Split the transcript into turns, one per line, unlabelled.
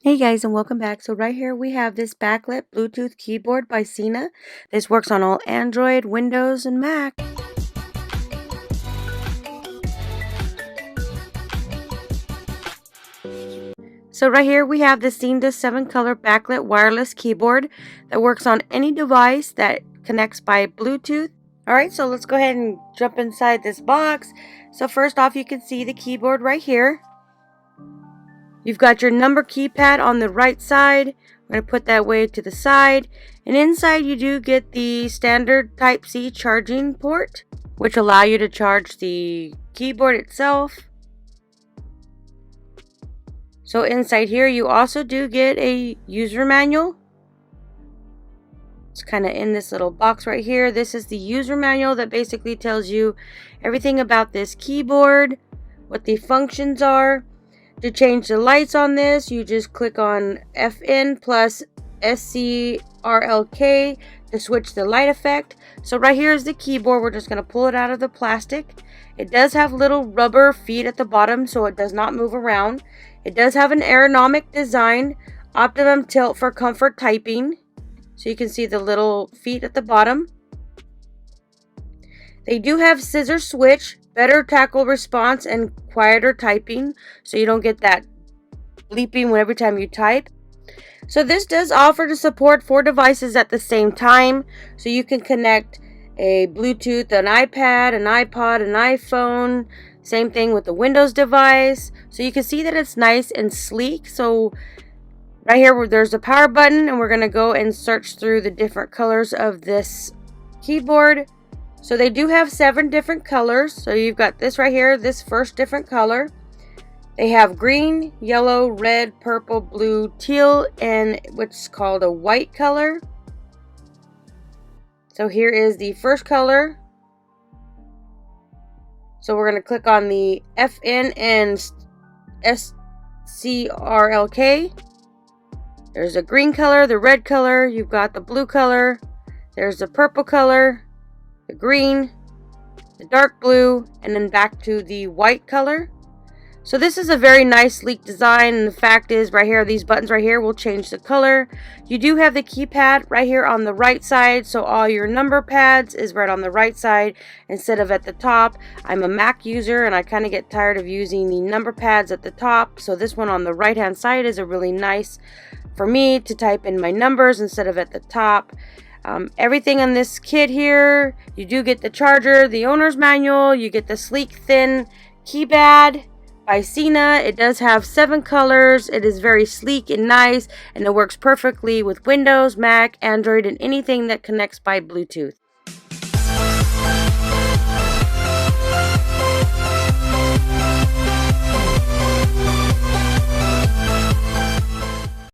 Hey guys, and welcome back. So right here we have this backlit Bluetooth keyboard by Seenda. This works on all Android, Windows, and Mac. So right here we have the Seenda 7-color backlit wireless keyboard that works on any device that connects by Bluetooth. Alright, so let's go ahead and jump inside this box. So first off, you can see the keyboard right here. You've got your number keypad on the right side. I'm going to put that way to the side. And inside you do get the standard Type-C charging port, which allow you to charge the keyboard itself. So inside here you also do get a user manual. It's kind of in this little box right here. This is the user manual that basically tells you everything about this keyboard, what the functions are. To change the lights on this, you just click on FN plus SCRLK to switch the light effect. So right here is the keyboard. We're just going to pull it out of the plastic. It does have little rubber feet at the bottom so it does not move around. It does have an ergonomic design, optimum tilt for comfort typing. So you can see the little feet at the bottom. They do have scissor switch, better tackle response, and quieter typing, so you don't get that bleeping every time you type. So this does offer to support 4 devices at the same time, so you can connect a Bluetooth, an iPad, an iPod, an iPhone. Same thing with the Windows device. So you can see that it's nice and sleek. So right here there's the power button, and we're going to go and search through the different colors of this keyboard. So they do have 7 different colors. So you've got this right here, this first different color. They have green, yellow, red, purple, blue, teal, and what's called a white color. So here is the first color. So we're going to click on the FN and SCRLK. There's a green color, the red color, you've got the blue color, there's the purple color, the green, the dark blue, and then back to the white color. So this is a very nice sleek design, and the fact is right here, these buttons right here will change the color. You do have the keypad right here on the right side, so all your number pads is right on the right side instead of at the top. I'm a Mac user and I kind of get tired of using the number pads at the top, so this one on the right hand side is a really nice for me to type in my numbers instead of at the top. Everything on this kit here, you do get the charger, the owner's manual, you get the sleek thin keypad by Seenda. It does have 7 colors. It is very sleek and nice, and it works perfectly with Windows, Mac, Android, and anything that connects by Bluetooth.